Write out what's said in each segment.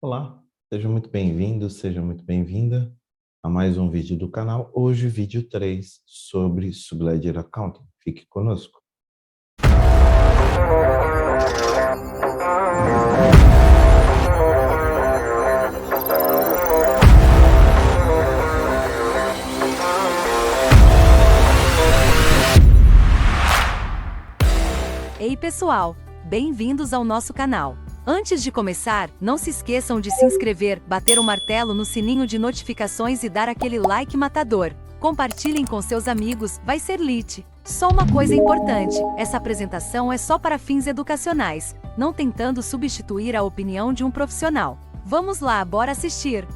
Olá, seja muito bem-vindo, seja muito bem-vinda a mais um vídeo do canal. Hoje, vídeo 3 sobre Subledger Accounting. Fique conosco. Ei pessoal, bem-vindos ao nosso canal. Antes de começar, não se esqueçam de se inscrever, bater o martelo no sininho de notificações e dar aquele like matador. Compartilhem com seus amigos, vai ser lit. Só uma coisa importante, essa apresentação é só para fins educacionais, não tentando substituir a opinião de um profissional. Vamos lá, bora assistir!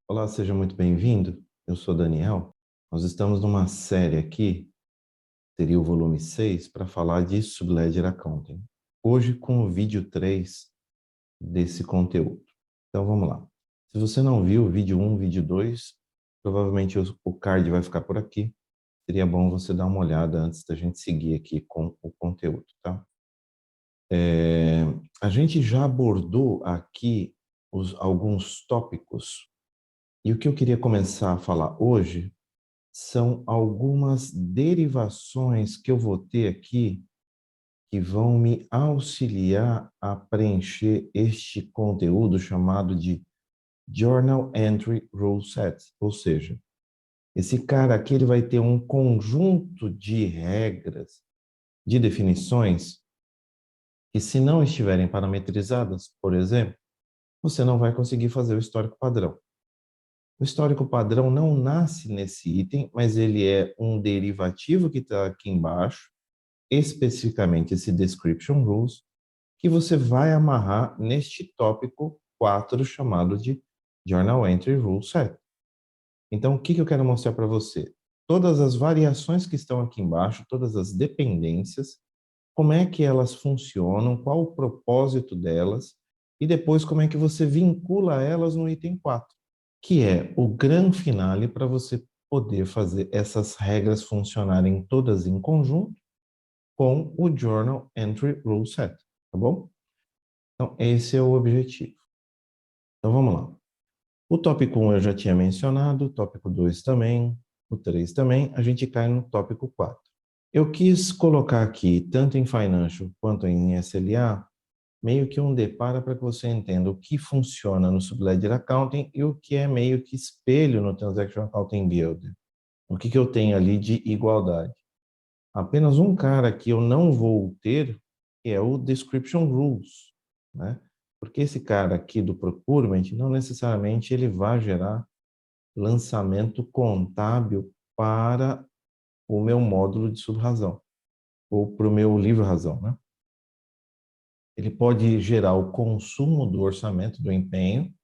Olá, seja muito bem-vindo. Eu sou Daniel. Nós estamos numa série aqui, seria o volume 6, para falar de Subledger Accounting. Hoje com o vídeo 3 desse conteúdo. Então vamos lá. Se você não viu o vídeo 1, vídeo 2, provavelmente o card vai ficar por aqui. Seria bom você dar uma olhada antes da gente seguir aqui com o conteúdo, tá? A gente já abordou aqui alguns tópicos e o que eu queria começar a falar hoje são algumas derivações que eu vou ter aqui que vão me auxiliar a preencher este conteúdo chamado de Journal Entry Rule Set, ou seja, esse cara aqui ele vai ter um conjunto de regras, de definições, que se não estiverem parametrizadas, por exemplo, você não vai conseguir fazer o histórico padrão. O histórico padrão não nasce nesse item, mas ele é um derivativo que está aqui embaixo, especificamente esse Description Rules, que você vai amarrar neste tópico 4 chamado de Journal Entry Rule Set. Então, o que eu quero mostrar para você? Todas as variações que estão aqui embaixo, todas as dependências, como é que elas funcionam, qual o propósito delas, e depois como é que você vincula elas no item 4, que é o grande finale para você poder fazer essas regras funcionarem todas em conjunto com o Journal Entry Rule Set, tá bom? Então, esse é o objetivo. Então, vamos lá. O tópico 1 eu já tinha mencionado, o tópico 2 também, o 3 também, a gente cai no tópico 4. Eu quis colocar aqui, tanto em Financial quanto em SLA, meio que um depara para que você entenda o que funciona no Subledger Accounting e o que é meio que espelho no Transaction Accounting Builder. O que eu tenho ali de igualdade. Apenas um cara que eu não vou ter, que é o Description Rules, né? Porque esse cara aqui do Procurement, não necessariamente ele vai gerar lançamento contábil para o meu módulo de subrazão, ou para o meu livro-razão, né? Ele pode gerar o consumo do orçamento, do empenho,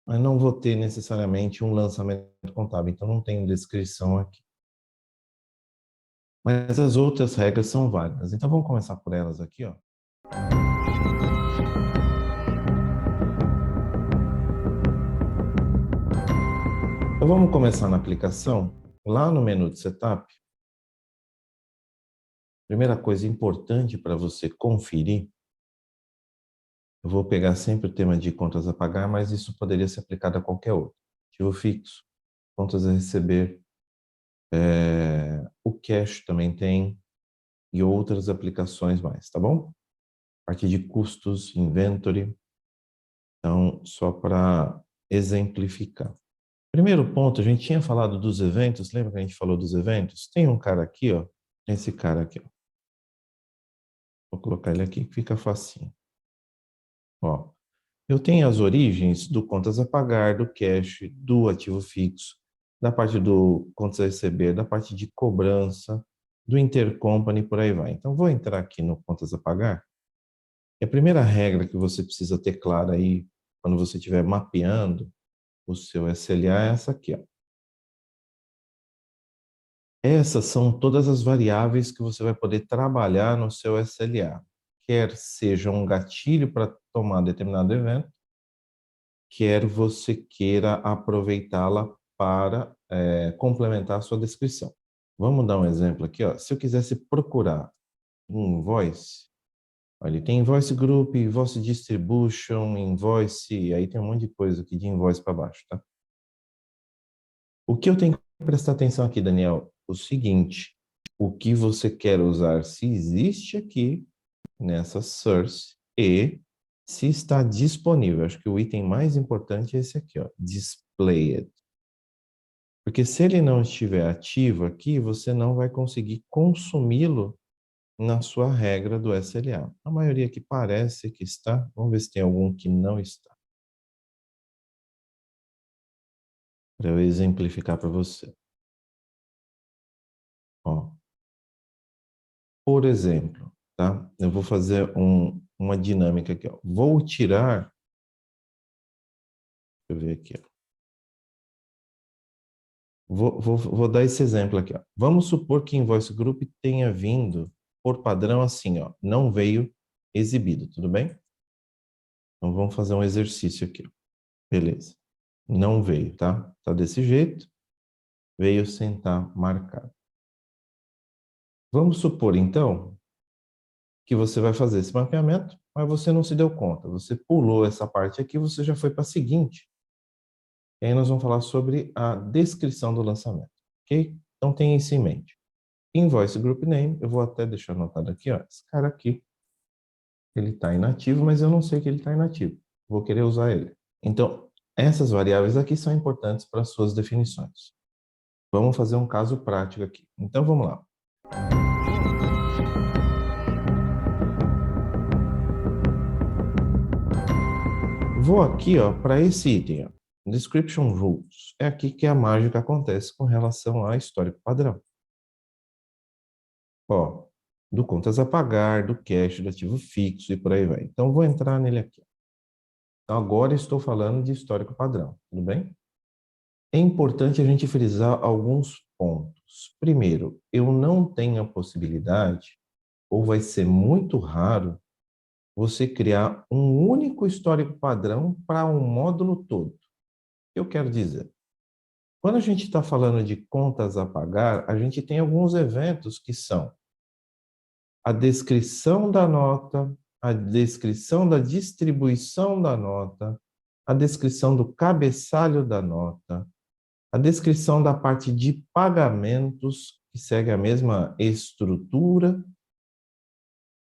mas não vou ter necessariamente um lançamento contábil, então não tem descrição aqui. Mas as outras regras são válidas, então vamos começar por elas aqui, ó. Então vamos começar na aplicação. Lá no menu de Setup, primeira coisa importante para você conferir, eu vou pegar sempre o tema de contas a pagar, mas isso poderia ser aplicado a qualquer outro. Ativo fixo, contas a receber, o cash também tem, e outras aplicações mais, tá bom? Parte de custos, inventory. Então, só para exemplificar. Primeiro ponto, a gente tinha falado dos eventos, lembra que a gente falou dos eventos? Tem um cara aqui, ó, esse cara aqui, ó. Vou colocar ele aqui que fica facinho. Ó, eu tenho as origens do contas a pagar, do cash, do ativo fixo, da parte do contas a receber, da parte de cobrança, do intercompany, por aí vai. Então, vou entrar aqui no contas a pagar. E a primeira regra que você precisa ter clara aí, quando você estiver mapeando o seu SLA, é essa aqui, ó. Essas são todas as variáveis que você vai poder trabalhar no seu SLA. Quer seja um gatilho para tomar determinado evento, quer você queira aproveitá-la para complementar a sua descrição. Vamos dar um exemplo aqui, ó. Se eu quisesse procurar um invoice, Olha, tem Invoice Group, Invoice Distribution, Invoice, aí tem um monte de coisa aqui de invoice para baixo, tá? O que eu tenho que prestar atenção aqui, Daniel? O seguinte, o que você quer usar, se existe aqui nessa source e se está disponível. Acho que o item mais importante é esse aqui, ó, displayed. Porque se ele não estiver ativo aqui, você não vai conseguir consumi-lo na sua regra do SLA. A maioria aqui parece que está. Vamos ver se tem algum que não está. Para eu exemplificar para você. Ó, por exemplo, tá? Eu vou fazer uma dinâmica aqui. Ó. Vou tirar. Deixa eu ver aqui. Ó. Vou dar esse exemplo aqui. Ó. Vamos supor que Invoice Group tenha vindo por padrão assim, ó, não veio exibido, tudo bem? Então vamos fazer um exercício aqui. Ó. Beleza. Não veio, tá? Tá desse jeito. Veio sem estar marcado. Vamos supor, então, que você vai fazer esse mapeamento, mas você não se deu conta. Você pulou essa parte aqui, você já foi para a seguinte. E aí nós vamos falar sobre a descrição do lançamento, ok? Então tenha isso em mente. Invoice Group Name, eu vou até deixar anotado aqui, ó. Esse cara aqui, ele está inativo, mas eu não sei que ele está inativo. Vou querer usar ele. Então, essas variáveis aqui são importantes para as suas definições. Vamos fazer um caso prático aqui. Então, vamos lá. Vou aqui, ó, para esse item, ó, Description Rules. É aqui que a mágica acontece com relação a histórico padrão. Ó, do contas a pagar, do cash, do ativo fixo e por aí vai. Então, vou entrar nele aqui. Então, agora estou falando de histórico padrão, tudo bem? É importante a gente frisar alguns pontos. Primeiro, eu não tenho a possibilidade, ou vai ser muito raro, você criar um único histórico padrão para um módulo todo. O que eu quero dizer? Quando a gente está falando de contas a pagar, a gente tem alguns eventos que são a descrição da nota, a descrição da distribuição da nota, a descrição do cabeçalho da nota, a descrição da parte de pagamentos, que segue a mesma estrutura,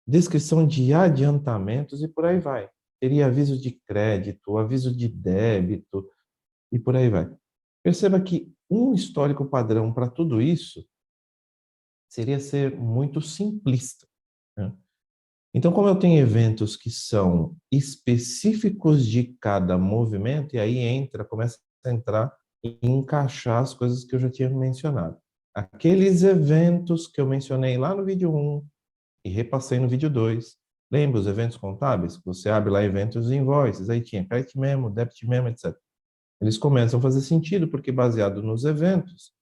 descrição de adiantamentos e por aí vai. Teria aviso de crédito, aviso de débito e por aí vai. Perceba que um histórico padrão para tudo isso seria ser muito simplista. Né? Então, como eu tenho eventos que são específicos de cada movimento, e aí começa a entrar e encaixar as coisas que eu já tinha mencionado. Aqueles eventos que eu mencionei lá no vídeo 1 e repassei no vídeo 2. Lembra os eventos contábeis? Você abre lá eventos e invoices, aí tinha credit memo, debit memo, etc. Eles começam a fazer sentido, porque baseado nos eventos,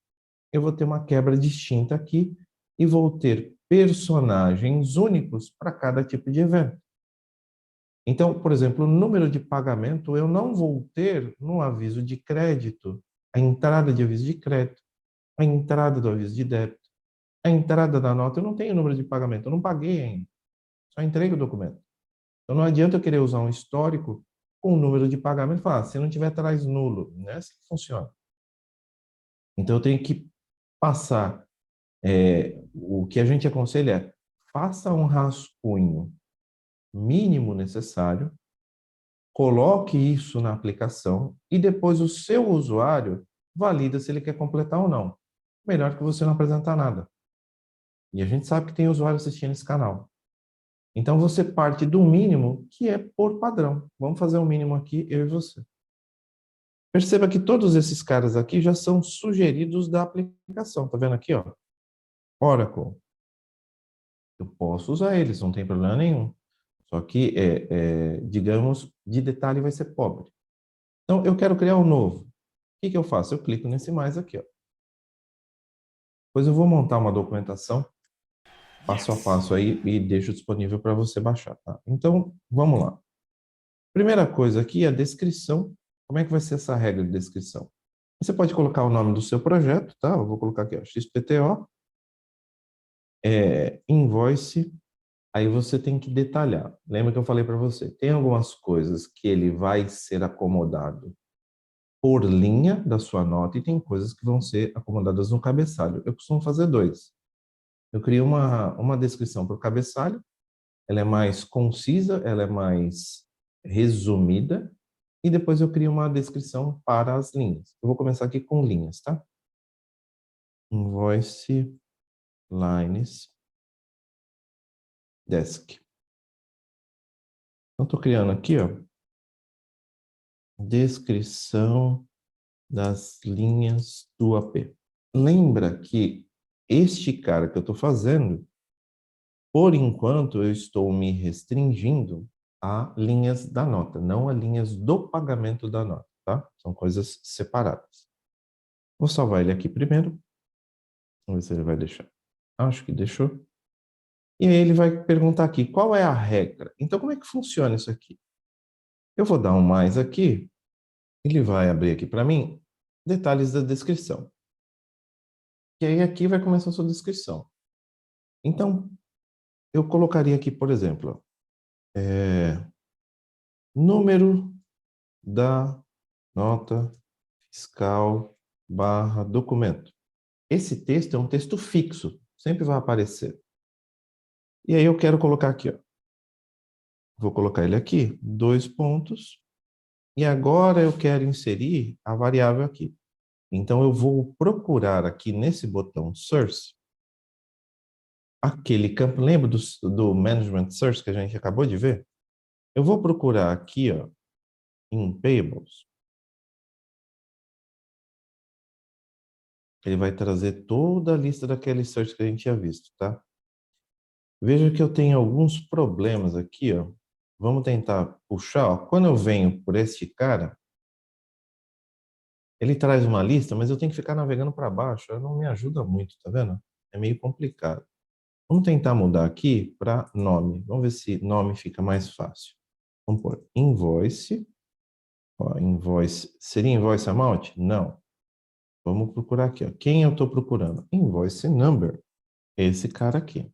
eu vou ter uma quebra distinta aqui e vou ter personagens únicos para cada tipo de evento. Então, por exemplo, o número de pagamento eu não vou ter no aviso de crédito, a entrada de aviso de crédito, a entrada do aviso de débito, a entrada da nota, eu não tenho número de pagamento, eu não paguei ainda, só entregue o documento. Então não adianta eu querer usar um histórico com o número de pagamento e falar, se não tiver, traz nulo. Não é assim que funciona. Então eu tenho que passar, o que a gente aconselha é, faça um rascunho mínimo necessário, coloque isso na aplicação e depois o seu usuário valida se ele quer completar ou não. Melhor que você não apresentar nada. E a gente sabe que tem usuário assistindo esse canal. Então você parte do mínimo que é por padrão. Vamos fazer o mínimo aqui, eu e você. Perceba que todos esses caras aqui já são sugeridos da aplicação. Tá vendo aqui, ó? Oracle. Eu posso usar eles, não tem problema nenhum. Só que, digamos, de detalhe vai ser pobre. Então, eu quero criar um novo. O que eu faço? Eu clico nesse mais aqui, ó. Depois eu vou montar uma documentação passo a passo aí e deixo disponível para você baixar, tá? Então, vamos lá. Primeira coisa aqui é a descrição. Como é que vai ser essa regra de descrição? Você pode colocar o nome do seu projeto, tá? Eu vou colocar aqui, ó, XPTO, invoice Aí você tem que detalhar. Lembra que eu falei para você? Tem algumas coisas que ele vai ser acomodado por linha da sua nota e tem coisas que vão ser acomodadas no cabeçalho. Eu costumo fazer dois. Eu crio uma descrição para o cabeçalho, ela é mais concisa, ela é mais resumida, e depois eu crio uma descrição para as linhas. Eu vou começar aqui com linhas, tá? Invoice lines desk. Então, estou criando aqui, ó, descrição das linhas do AP. Lembra que este cara que eu estou fazendo, por enquanto, eu estou me restringindo a linhas da nota, não a linhas do pagamento da nota, tá? São coisas separadas. Vou salvar ele aqui primeiro. Vamos ver se ele vai deixar. Acho que deixou. E aí ele vai perguntar aqui, qual é a regra? Então, como é que funciona isso aqui? Eu vou dar um mais aqui. Ele vai abrir aqui para mim detalhes da descrição. E aí aqui vai começar a sua descrição. Então, eu colocaria aqui, por exemplo, número da nota fiscal barra documento. Esse texto é um texto fixo, sempre vai aparecer. E aí eu quero colocar aqui, ó. Vou colocar ele aqui, 2 pontos. E agora eu quero inserir a variável aqui. Então eu vou procurar aqui nesse botão Source, aquele campo, lembra do Management Search que a gente acabou de ver? Eu vou procurar aqui, ó, em Payables. Ele vai trazer toda a lista daqueles search que a gente tinha visto, tá? Veja que eu tenho alguns problemas aqui, ó. Vamos tentar puxar, ó. Quando eu venho por este cara, ele traz uma lista, mas eu tenho que ficar navegando para baixo. Não me ajuda muito, tá vendo? É meio complicado. Vamos tentar mudar aqui para nome. Vamos ver se nome fica mais fácil. Vamos pôr invoice. Ó, invoice. Seria invoice amount? Não. Vamos procurar aqui. Ó. Quem eu estou procurando? Invoice number. Esse cara aqui.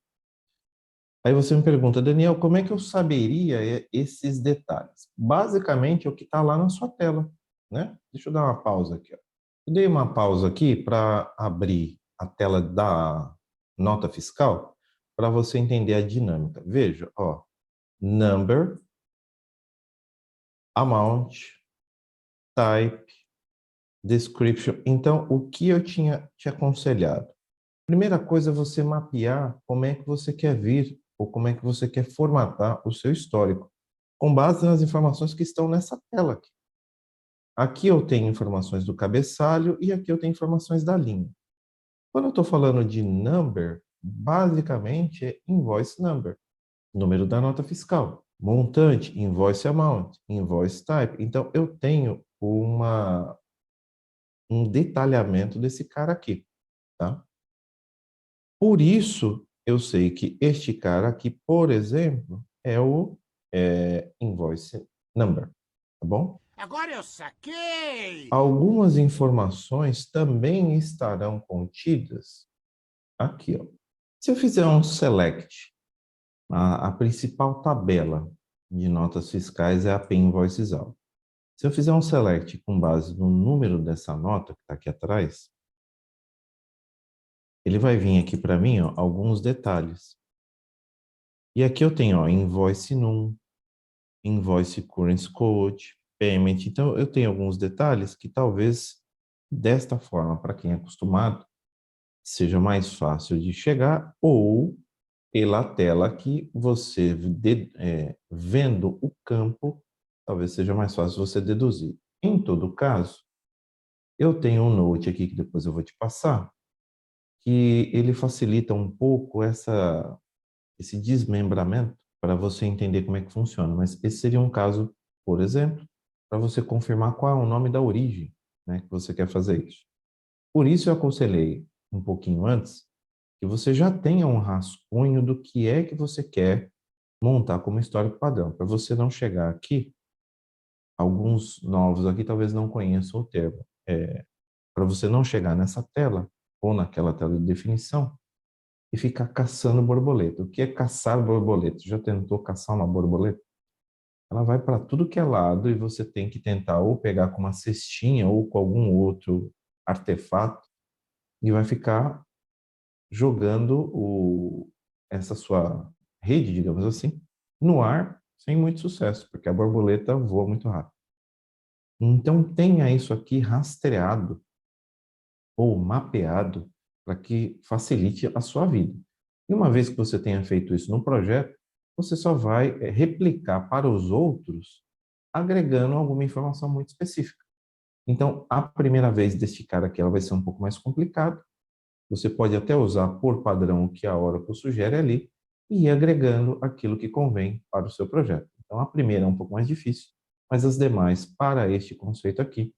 Aí você me pergunta, Daniel, como é que eu saberia esses detalhes? Basicamente, é o que está lá na sua tela, né? Deixa eu dar uma pausa aqui. Ó. Eu dei uma pausa aqui para abrir a tela da nota fiscal para você entender a dinâmica. Veja, ó, number, amount, type, description. Então, o que eu tinha te aconselhado? Primeira coisa é você mapear como é que você quer vir ou como é que você quer formatar o seu histórico, com base nas informações que estão nessa tela aqui. Aqui eu tenho informações do cabeçalho e aqui eu tenho informações da linha. Quando eu estou falando de number, basicamente é invoice number, número da nota fiscal. Montante, invoice amount, invoice type. Então, eu tenho um detalhamento desse cara aqui, tá? Por isso, eu sei que este cara aqui, por exemplo, é o invoice number, tá bom? Agora eu saquei! Algumas informações também estarão contidas aqui, ó. Se eu fizer um select, a principal tabela de notas fiscais é a P-Invoices All. Se eu fizer um select com base no número dessa nota que está aqui atrás, ele vai vir aqui para mim, ó, alguns detalhes. E aqui eu tenho, ó, Invoice Num, Invoice Currency Code, Payment. Então, eu tenho alguns detalhes que talvez, desta forma, para quem é acostumado, seja mais fácil de chegar, ou pela tela que você, vendo o campo, talvez seja mais fácil você deduzir. Em todo caso, eu tenho um note aqui que depois eu vou te passar, que ele facilita um pouco esse desmembramento para você entender como é que funciona. Mas esse seria um caso, por exemplo, para você confirmar qual é o nome da origem, né, que você quer fazer isso. Por isso eu aconselhei um pouquinho antes que você já tenha um rascunho do que é que você quer montar como histórico padrão, para você não chegar aqui, alguns novos aqui talvez não conheçam o termo, para você não chegar nessa tela ou naquela tela de definição e ficar caçando borboleta. O que é caçar borboleta? Já tentou caçar uma borboleta? Ela vai para tudo que é lado e você tem que tentar ou pegar com uma cestinha ou com algum outro artefato e vai ficar jogando essa sua rede, digamos assim, no ar sem muito sucesso, porque a borboleta voa muito rápido. Então tenha isso aqui rastreado ou mapeado para que facilite a sua vida. E uma vez que você tenha feito isso no projeto, você só vai replicar para os outros, agregando alguma informação muito específica. Então, a primeira vez deste cara aqui, ela vai ser um pouco mais complicada. Você pode até usar por padrão o que a Oracle sugere ali e ir agregando aquilo que convém para o seu projeto. Então, a primeira é um pouco mais difícil, mas as demais, para este conceito aqui,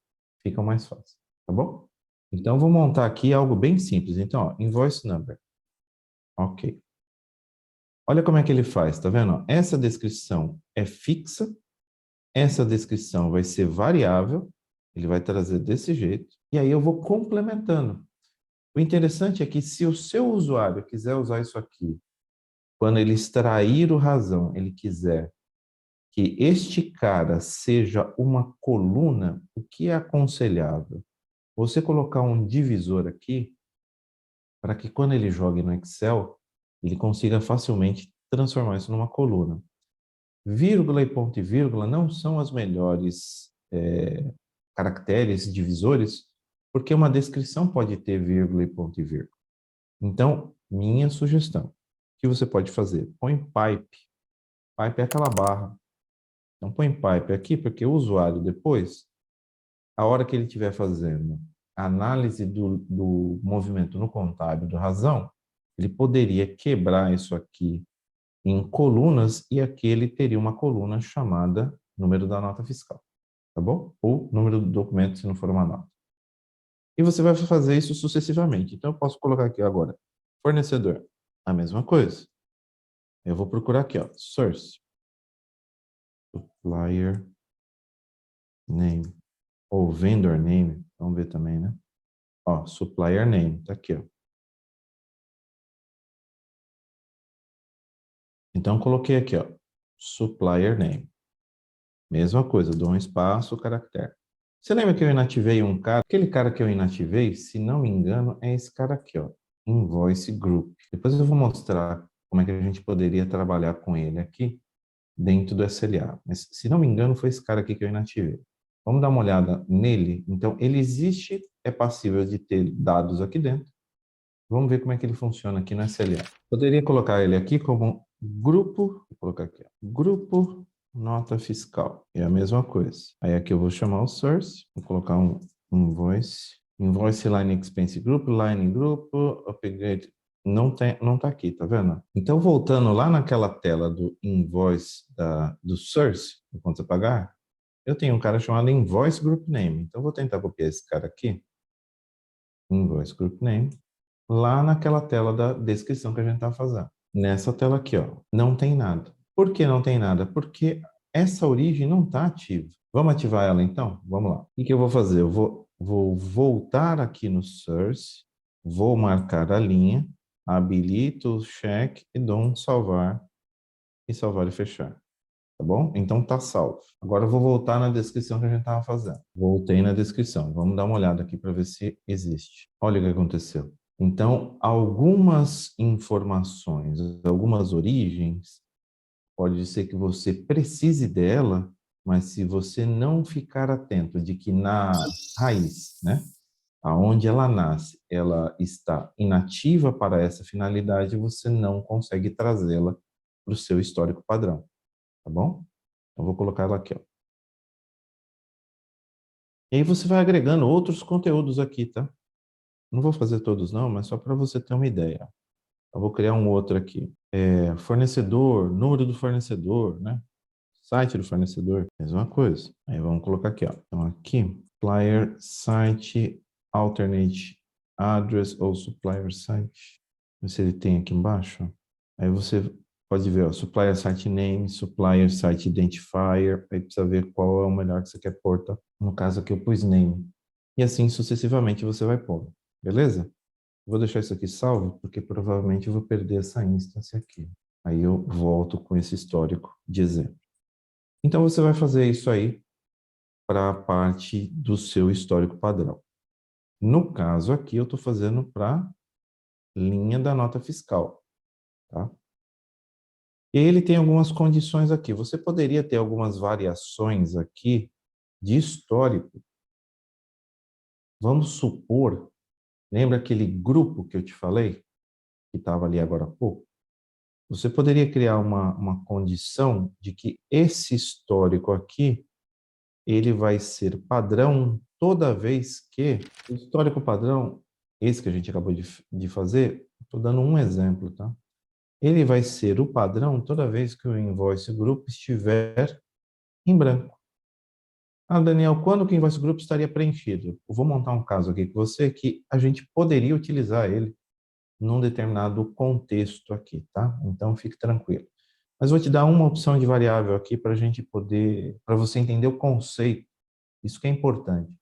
ficam mais fáceis, tá bom? Então, vou montar aqui algo bem simples. Então, ó, invoice number. Ok. Olha como é que ele faz, tá vendo? Ó, essa descrição é fixa, essa descrição vai ser variável, ele vai trazer desse jeito, e aí eu vou complementando. O interessante é que se o seu usuário quiser usar isso aqui, quando ele extrair o razão, ele quiser que este cara seja uma coluna, o que é aconselhável? Você colocar um divisor aqui, para que quando ele jogue no Excel, ele consiga facilmente transformar isso numa coluna. Vírgula e ponto e vírgula não são as melhores caracteres divisores, porque uma descrição pode ter vírgula e ponto e vírgula. Então, minha sugestão, o que você pode fazer? Põe pipe. Pipe é aquela barra. Então, põe pipe aqui, porque o usuário depois, a hora que ele estiver fazendo a análise do movimento no contábil do razão, ele poderia quebrar isso aqui em colunas e aqui ele teria uma coluna chamada número da nota fiscal, tá bom? Ou número do documento, se não for uma nota. E você vai fazer isso sucessivamente. Então, eu posso colocar aqui agora, fornecedor, a mesma coisa. Eu vou procurar aqui, ó, source, supplier name, ou vendor name, vamos ver também, né? Ó, supplier name, tá aqui, ó. Então, coloquei aqui, ó, supplier name. Mesma coisa, dou um espaço, caractere. Você lembra que eu inativei um cara? Aquele cara que eu inativei, se não me engano, é esse cara aqui, ó, Invoice Group. Depois eu vou mostrar como é que a gente poderia trabalhar com ele aqui dentro do SLA. Mas, se não me engano, foi esse cara aqui que eu inativei. Vamos dar uma olhada nele. Então, ele existe, é passível de ter dados aqui dentro. Vamos ver como é que ele funciona aqui no SLA. Poderia colocar ele aqui como grupo, vou colocar aqui, ó, grupo nota fiscal. É a mesma coisa. Aí aqui eu vou chamar o source, vou colocar um invoice line expense group, line grupo, upgrade. Não tá aqui, tá vendo? Então, voltando lá naquela tela do invoice do source, do conta a pagar, eu tenho um cara chamado invoice group name. Então, eu vou tentar copiar esse cara aqui, invoice group name, lá naquela tela da descrição que a gente está fazendo. Nessa tela aqui, ó, não tem nada. Por que não tem nada? Porque essa origem não está ativa. Vamos ativar ela então? Vamos lá. O que eu vou fazer? Eu vou voltar aqui no source, vou marcar a linha, habilito o check e dou um salvar e fechar. Tá bom? Então tá salvo. Agora eu vou voltar na descrição que a gente estava fazendo. Voltei na descrição. Vamos dar uma olhada aqui para ver se existe. Olha o que aconteceu. Então, algumas informações, algumas origens, pode ser que você precise dela, mas se você não ficar atento de que na raiz, né, aonde ela nasce, ela está inativa para essa finalidade, você não consegue trazê-la para o seu histórico padrão, tá bom? Então, vou colocar ela aqui, ó. E aí você vai agregando outros conteúdos aqui, tá? Não vou fazer todos não, mas só para você ter uma ideia. Eu vou criar um outro aqui. Fornecedor, número do fornecedor, né? Site do fornecedor, mesma coisa. Aí vamos colocar aqui, ó. Então aqui, supplier site alternate address ou supplier site. Vê se ele tem aqui embaixo. Aí você pode ver, ó, supplier site name, supplier site identifier. Aí precisa ver qual é o melhor que você quer pôr, tá? No caso aqui eu pus name. E assim sucessivamente você vai pôr. Beleza? Vou deixar isso aqui salvo, porque provavelmente eu vou perder essa instância aqui. Aí eu volto com esse histórico de exemplo. Então, você vai fazer isso aí para a parte do seu histórico padrão. No caso aqui, eu estou fazendo para a linha da nota fiscal, tá? Ele tem algumas condições aqui. Você poderia ter algumas variações aqui de histórico. Vamos supor, lembra aquele grupo que eu te falei, que estava ali agora há pouco? Você poderia criar uma condição de que esse histórico aqui, ele vai ser padrão toda vez que o histórico padrão, esse que a gente acabou de fazer, estou dando um exemplo, tá? Ele vai ser o padrão toda vez que o invoice group estiver em branco. Ah, Daniel, quando que o invoice group estaria preenchido? Eu vou montar um caso aqui com você que a gente poderia utilizar ele num determinado contexto aqui, tá? Então, fique tranquilo. Mas vou te dar uma opção de variável aqui para a gente poder, para você entender o conceito. Isso que é importante.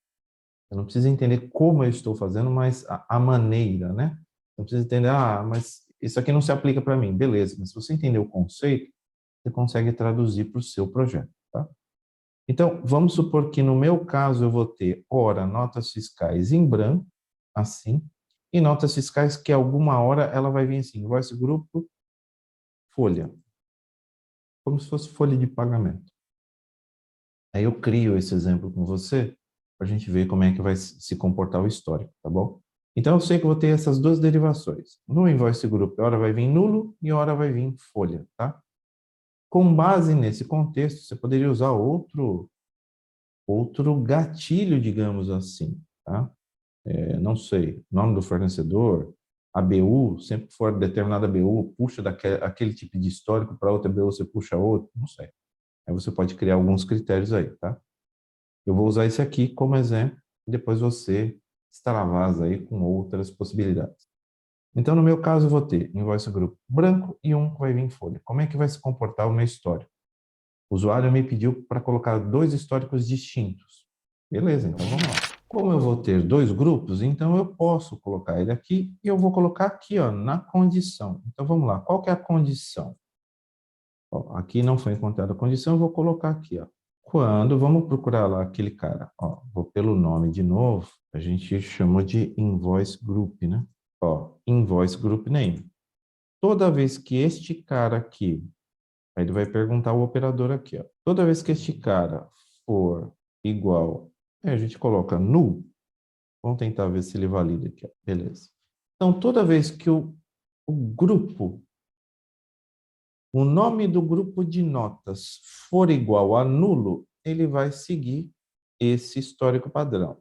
Eu não preciso entender como eu estou fazendo, mas a maneira, né? Não precisa entender, mas isso aqui não se aplica para mim. Beleza, mas se você entender o conceito, você consegue traduzir para o seu projeto, tá? Então, vamos supor que no meu caso eu vou ter, ora, notas fiscais em branco, assim, e notas fiscais que alguma hora ela vai vir assim, invoice grupo, folha, como se fosse folha de pagamento. Aí eu crio esse exemplo com você, para a gente ver como é que vai se comportar o histórico, tá bom? Então, eu sei que eu vou ter essas duas derivações. No invoice group, hora vai vir nulo e hora vai vir folha, tá? Com base nesse contexto, você poderia usar outro gatilho, digamos assim, tá? Não sei, nome do fornecedor, ABU, sempre que for determinada ABU, puxa aquele tipo de histórico para outra ABU, você puxa outro, não sei. Aí você pode criar alguns critérios aí, tá? Eu vou usar esse aqui como exemplo, e depois você extravasa aí com outras possibilidades. Então, no meu caso, eu vou ter invoice grupo branco e um que vai vir em folha. Como é que vai se comportar o meu histórico? O usuário me pediu para colocar dois históricos distintos. Beleza, então vamos lá. Como eu vou ter dois grupos, então eu posso colocar ele aqui e eu vou colocar aqui, ó, na condição. Então vamos lá, qual que é a condição? Ó, aqui não foi encontrada a condição, eu vou colocar aqui, ó. Quando, vamos procurar lá aquele cara, ó, vou pelo nome de novo, a gente chamou de invoice group, né? Ó, invoice group name. Toda vez que este cara aqui, aí ele vai perguntar o operador aqui, ó. Toda vez que este cara for igual, a gente coloca null. Vamos tentar ver se ele valida aqui, ó. Beleza. Então, toda vez que o grupo, o nome do grupo de notas for igual a nulo, ele vai seguir esse histórico padrão.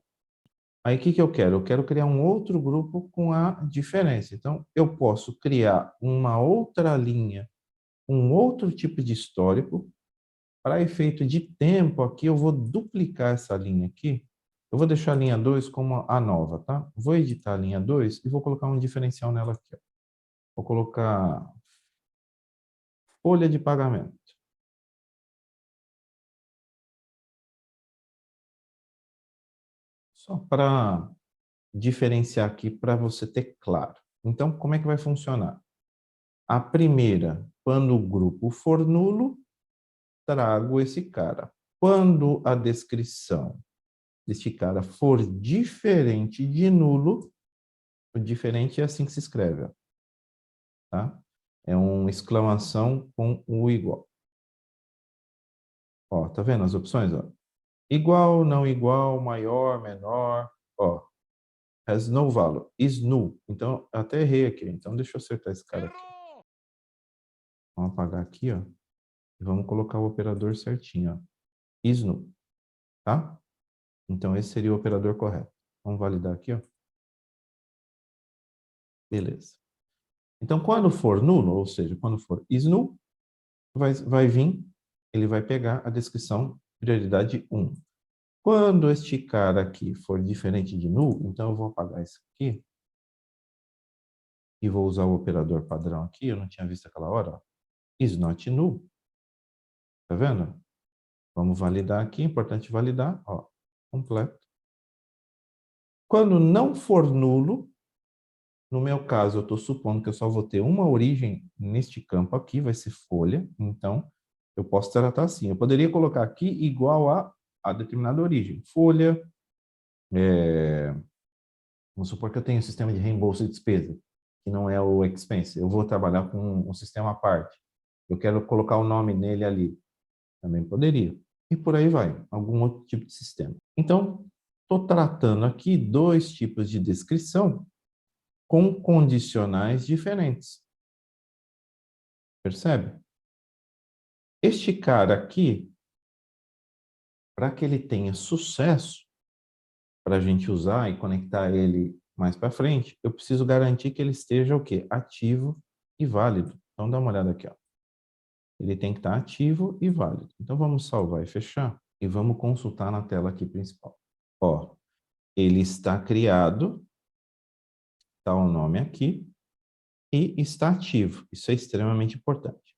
Aí, o que que eu quero? Eu quero criar um outro grupo com a diferença. Então, eu posso criar uma outra linha, um outro tipo de histórico. Para efeito de tempo, aqui eu vou duplicar essa linha aqui. Eu vou deixar a linha 2 como a nova, tá? Vou editar a linha 2 e vou colocar um diferencial nela aqui, ó. Vou colocar folha de pagamento. Só para diferenciar aqui, para você ter claro. Então, como é que vai funcionar? A primeira, quando o grupo for nulo, trago esse cara. Quando a descrição deste cara for diferente de nulo, o diferente é assim que se escreve, ó, tá? É uma exclamação com o igual. Ó, tá vendo as opções, ó? Igual, não igual, maior, menor, ó. Has no value, is null. Então, eu até errei aqui. Então, deixa eu acertar esse cara aqui. Vamos apagar aqui, ó. E vamos colocar o operador certinho, ó. Is null, tá? Então, esse seria o operador correto. Vamos validar aqui, ó. Beleza. Então, quando for nulo, ou seja, quando for is null, vai vir, ele vai pegar a descrição prioridade 1. Quando este cara aqui for diferente de null, então eu vou apagar isso aqui e vou usar o operador padrão aqui, eu não tinha visto aquela hora, ó. Is not null. Tá vendo? Vamos validar aqui, importante validar, ó, completo. Quando não for nulo, No meu caso, eu estou supondo que eu só vou ter uma origem neste campo aqui, vai ser folha. Então, eu posso tratar assim. Eu poderia colocar aqui igual a determinada origem. Folha, vamos supor que eu tenho um sistema de reembolso de despesa, que não é o expense. Eu vou trabalhar com um sistema à parte. Eu quero colocar o nome nele ali. Também poderia. E por aí vai, algum outro tipo de sistema. Então, estou tratando aqui dois tipos de descrição com condicionais diferentes. Percebe? Este cara aqui, para que ele tenha sucesso, para a gente usar e conectar ele mais para frente, eu preciso garantir que ele esteja o quê? Ativo e válido. Então, dá uma olhada aqui, ó. Ele tem que estar ativo e válido. Então, vamos salvar e fechar e vamos consultar na tela aqui principal. Ó, ele está criado, está o nome aqui, e está ativo. Isso é extremamente importante.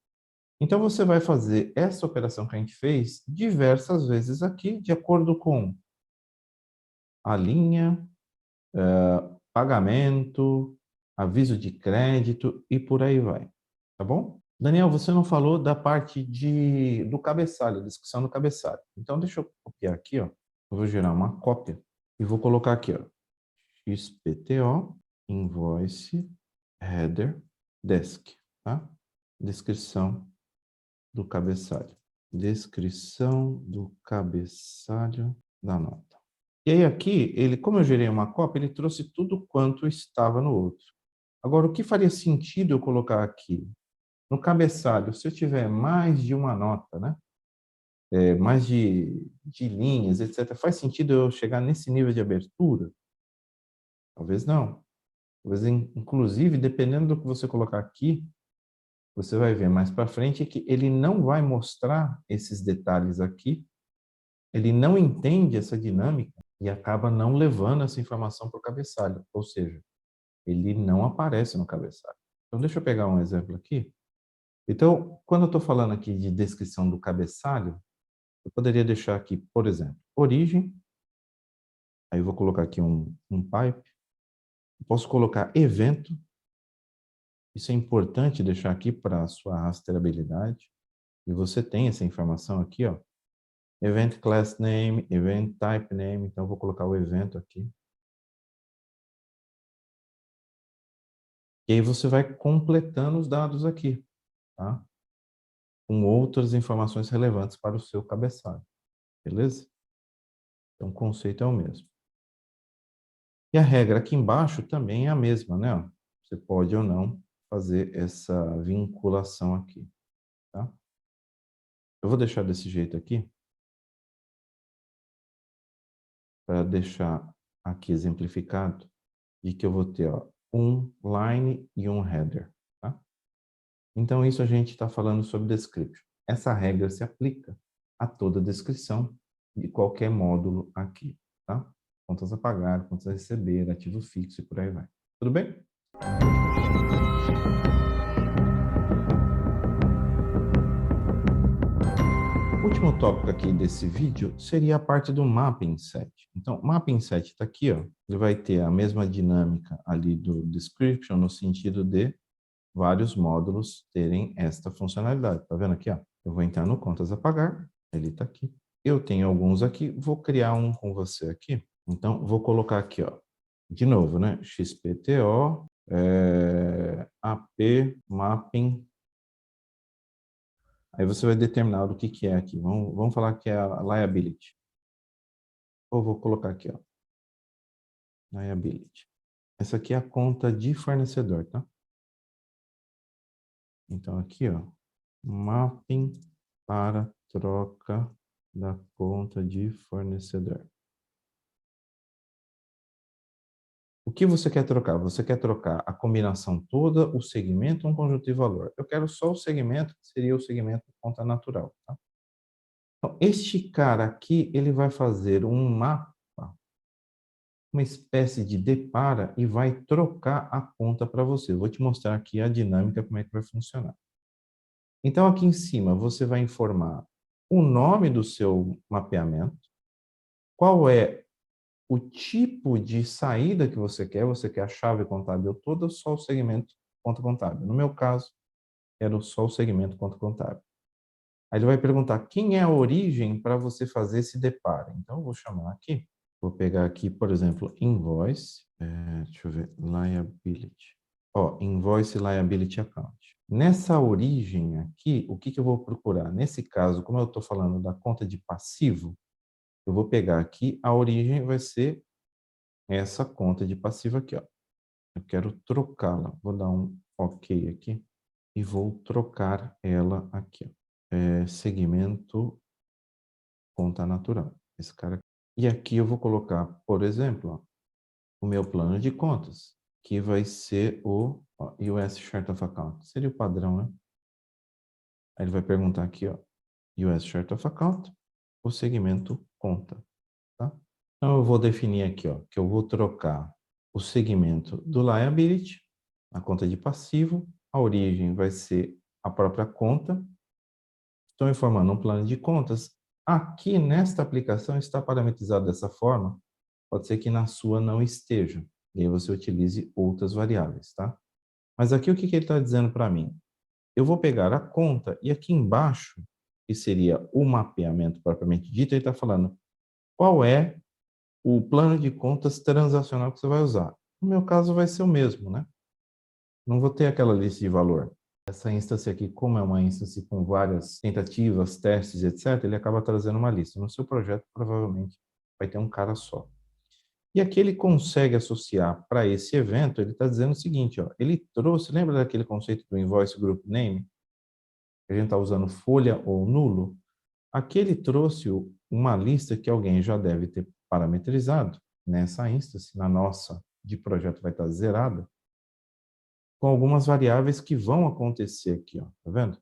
Então, você vai fazer essa operação que a gente fez diversas vezes aqui, de acordo com a linha, pagamento, aviso de crédito e por aí vai. Tá bom? Daniel, você não falou da parte do cabeçalho, descrição do cabeçalho. Então, deixa eu copiar aqui, ó. Eu vou gerar uma cópia e vou colocar aqui, ó. XPTO, invoice, header, desk, tá? Descrição do cabeçalho. Descrição do cabeçalho da nota. E aí aqui, como eu gerei uma cópia, ele trouxe tudo quanto estava no outro. Agora, o que faria sentido eu colocar aqui? No cabeçalho, se eu tiver mais de uma nota, né? Mais de linhas, etc., faz sentido eu chegar nesse nível de abertura? Talvez não. Talvez, inclusive, dependendo do que você colocar aqui, você vai ver mais para frente que ele não vai mostrar esses detalhes aqui, ele não entende essa dinâmica e acaba não levando essa informação para o cabeçalho, ou seja, ele não aparece no cabeçalho. Então, deixa eu pegar um exemplo aqui. Então, quando eu estou falando aqui de descrição do cabeçalho, eu poderia deixar aqui, por exemplo, origem, aí eu vou colocar aqui um pipe, eu posso colocar evento, isso é importante deixar aqui para a sua rastreabilidade, e você tem essa informação aqui, ó, event class name, event type name, então eu vou colocar o evento aqui. E aí você vai completando os dados aqui, tá? Com outras informações relevantes para o seu cabeçalho, beleza? Então o conceito é o mesmo. E a regra aqui embaixo também é a mesma, né? Você pode ou não fazer essa vinculação aqui, tá? Eu vou deixar desse jeito aqui, para deixar aqui exemplificado, de que eu vou ter, ó, um line e um header, tá? Então, isso a gente está falando sobre description. Essa regra se aplica a toda descrição de qualquer módulo aqui, tá? Contas a pagar, contas a receber, ativo fixo e por aí vai. Tudo bem? O último tópico aqui desse vídeo seria a parte do mapping set. Então, o mapping set está aqui, ó. Ele vai ter a mesma dinâmica ali do description, no sentido de vários módulos terem esta funcionalidade. Tá vendo aqui, ó? Eu vou entrar no contas a pagar, ele está aqui. Eu tenho alguns aqui, vou criar um com você aqui. Então, vou colocar aqui, ó, de novo, né? XPTO, AP, mapping. Aí você vai determinar do que é aqui. Vamos falar que é a liability. Ou vou colocar aqui, ó, liability. Essa aqui é a conta de fornecedor, tá? Então, aqui, ó, mapping para troca da conta de fornecedor. O que você quer trocar? Você quer trocar a combinação toda, o segmento ou um conjunto de valor? Eu quero só o segmento, que seria o segmento de conta natural, tá? Então, este cara aqui, ele vai fazer um mapa, uma espécie de depara e vai trocar a conta para você. Eu vou te mostrar aqui a dinâmica, como é que vai funcionar. Então, aqui em cima, você vai informar o nome do seu mapeamento, qual é o tipo de saída que você quer a chave contábil toda ou só o segmento conta contábil? No meu caso, era só o segmento conta contábil. Aí ele vai perguntar quem é a origem para você fazer esse deparo. Então, eu vou chamar aqui, vou pegar aqui, por exemplo, invoice, deixa eu ver, liability. Ó, invoice liability account. Nessa origem aqui, o que eu vou procurar? Nesse caso, como eu estou falando da conta de passivo, eu vou pegar aqui, a origem vai ser essa conta de passivo aqui, ó. Eu quero trocá-la. Vou dar um OK aqui e vou trocar ela aqui, ó. Segmento conta natural. Esse cara aqui. E aqui eu vou colocar, por exemplo, ó, o meu plano de contas, que vai ser o US Chart of Account. Seria o padrão, né? Aí ele vai perguntar aqui, ó, US Chart of Account, o segmento conta, tá? Então eu vou definir aqui, ó, que eu vou trocar o segmento do liability, a conta de passivo, a origem vai ser a própria conta. Estou informando um plano de contas. Aqui nesta aplicação está parametrizado dessa forma, pode ser que na sua não esteja, e aí você utilize outras variáveis, tá? Mas aqui o que ele está dizendo para mim? Eu vou pegar a conta e aqui embaixo, que seria o mapeamento propriamente dito, ele está falando qual é o plano de contas transacional que você vai usar. No meu caso vai ser o mesmo, né? Não vou ter aquela lista de valor. Essa instância aqui, como é uma instância com várias tentativas, testes, etc., ele acaba trazendo uma lista. No seu projeto, provavelmente, vai ter um cara só. E aqui ele consegue associar para esse evento, ele está dizendo o seguinte, ó, ele trouxe, lembra daquele conceito do Invoice Group Name? A gente está usando folha ou nulo? Aqui ele trouxe uma lista que alguém já deve ter parametrizado nessa instância, na nossa de projeto vai estar zerada, com algumas variáveis que vão acontecer aqui, ó, tá vendo?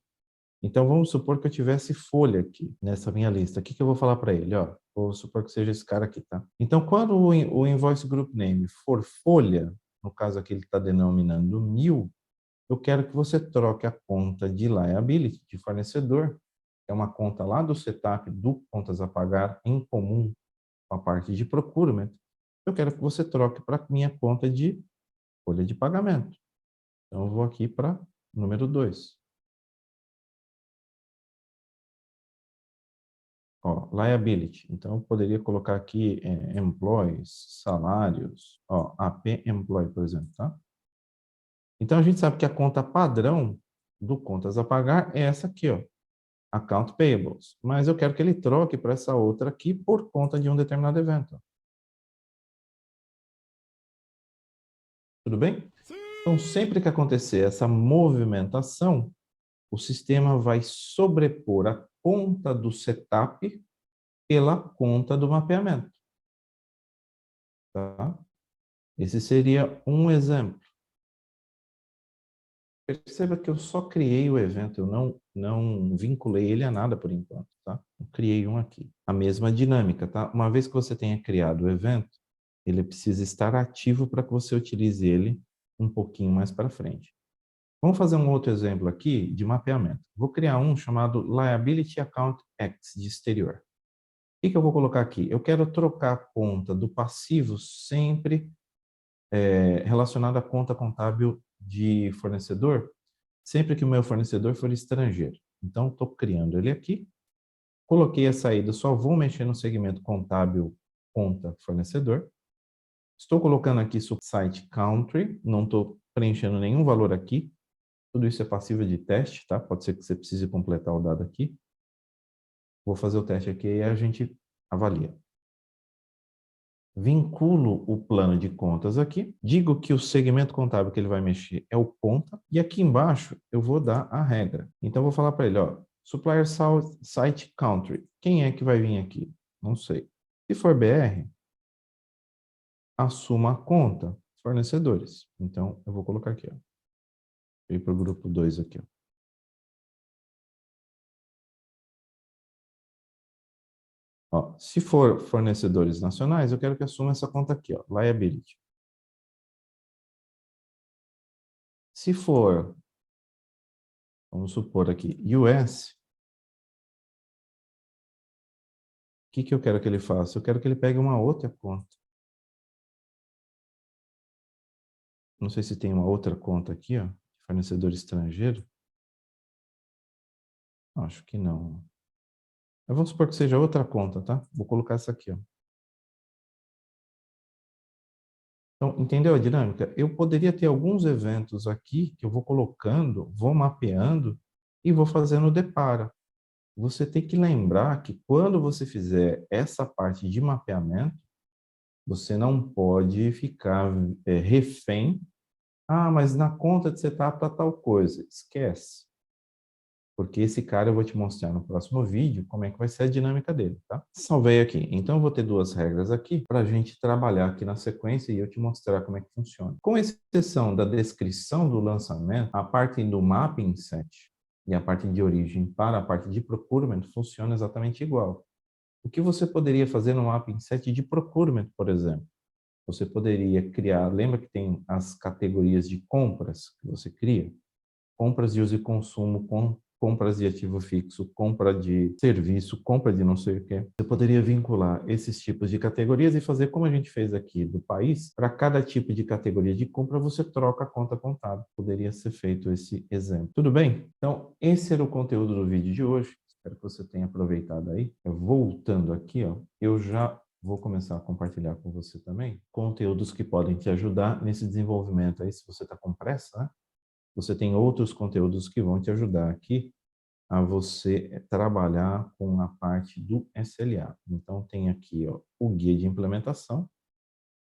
Então, vamos supor que eu tivesse folha aqui, nessa minha lista. O que eu vou falar para ele? Ó, vou supor que seja esse cara aqui, tá? Então, quando o Invoice Group Name for folha, no caso aqui ele está denominando 1000, eu quero que você troque a conta de liability, de fornecedor, que é uma conta lá do setup do contas a pagar em comum com a parte de procurement. Eu quero que você troque para a minha conta de folha de pagamento. Então, eu vou aqui para número 2. Ó, liability. Então, eu poderia colocar aqui employees, salários, ó, AP employee, por exemplo, tá? Então, a gente sabe que a conta padrão do contas a pagar é essa aqui, ó, account payables. Mas eu quero que ele troque para essa outra aqui por conta de um determinado evento. Tudo bem? Então, sempre que acontecer essa movimentação, o sistema vai sobrepor a conta do setup pela conta do mapeamento. Tá? Esse seria um exemplo. Perceba que eu só criei o evento, eu não vinculei ele a nada por enquanto, tá? Eu criei um aqui. A mesma dinâmica, tá? Uma vez que você tenha criado o evento, ele precisa estar ativo para que você utilize ele um pouquinho mais para frente. Vamos fazer um outro exemplo aqui de mapeamento. Vou criar um chamado Liability Account X de exterior. O que eu vou colocar aqui? Eu quero trocar a conta do passivo sempre relacionada à conta contábil de fornecedor, sempre que o meu fornecedor for estrangeiro. Então, estou criando ele aqui, coloquei a saída, só vou mexer no segmento contábil conta fornecedor. Estou colocando aqui site country, não estou preenchendo nenhum valor aqui. Tudo isso é passível de teste, tá? Pode ser que você precise completar o dado aqui. Vou fazer o teste aqui e a gente avalia. Vinculo o plano de contas aqui, digo que o segmento contábil que ele vai mexer é o conta, e aqui embaixo eu vou dar a regra. Então, eu vou falar para ele, ó, supplier site country. Quem é que vai vir aqui? Não sei. Se for BR, assuma a conta, fornecedores. Então, eu vou colocar aqui, ó. Ir para o grupo 2 aqui, ó. Ó, se for fornecedores nacionais, eu quero que assuma essa conta aqui, ó, liability. Se for, vamos supor aqui, US, o que eu quero que ele faça? Eu quero que ele pegue uma outra conta. Não sei se tem uma outra conta aqui, ó, fornecedor estrangeiro. Acho que não. Mas vamos supor que seja outra conta, tá? Vou colocar essa aqui, ó. Então, entendeu a dinâmica? Eu poderia ter alguns eventos aqui que eu vou colocando, vou mapeando e vou fazendo o depara. Você tem que lembrar que quando você fizer essa parte de mapeamento, você não pode ficar refém. Ah, mas na conta de setup tá tal coisa. Esquece. Porque esse cara eu vou te mostrar no próximo vídeo como é que vai ser a dinâmica dele, tá? Salvei aqui. Então eu vou ter duas regras aqui para a gente trabalhar aqui na sequência e eu te mostrar como é que funciona. Com exceção da descrição do lançamento, a parte do mapping set e a parte de origem para a parte de procurement funciona exatamente igual. O que você poderia fazer no mapping set de procurement, por exemplo? Você poderia criar, lembra que tem as categorias de compras que você cria? Compras de uso e consumo, compras de ativo fixo, compra de serviço, compra de não sei o quê. Você poderia vincular esses tipos de categorias e fazer como a gente fez aqui do país. Para cada tipo de categoria de compra, você troca a conta contábil. Poderia ser feito esse exemplo. Tudo bem? Então, esse era o conteúdo do vídeo de hoje. Espero que você tenha aproveitado aí. Voltando aqui, ó, eu já vou começar a compartilhar com você também conteúdos que podem te ajudar nesse desenvolvimento aí, se você está com pressa, né? Você tem outros conteúdos que vão te ajudar aqui a você trabalhar com a parte do SLA. Então, tem aqui ó, o guia de implementação.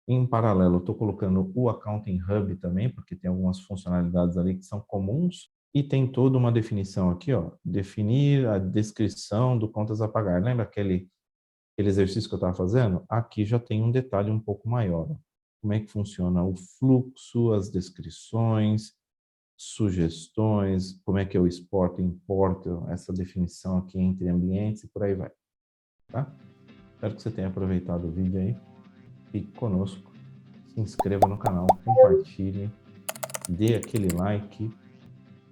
Em paralelo, estou colocando o Accounting Hub também, porque tem algumas funcionalidades ali que são comuns. E tem toda uma definição aqui, ó, definir a descrição do contas a pagar. Lembra aquele exercício que eu estava fazendo? Aqui já tem um detalhe um pouco maior. Ó. Como é que funciona o fluxo, as descrições, sugestões, como é que eu exporto e importo essa definição aqui entre ambientes e por aí vai, tá? Espero que você tenha aproveitado o vídeo aí, fique conosco, se inscreva no canal, compartilhe, dê aquele like,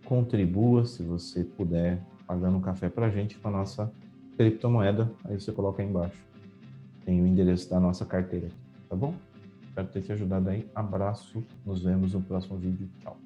contribua se você puder, pagando um café pra gente com a nossa criptomoeda, aí você coloca aí embaixo, tem o endereço da nossa carteira, tá bom? Espero ter te ajudado aí, abraço, nos vemos no próximo vídeo, tchau.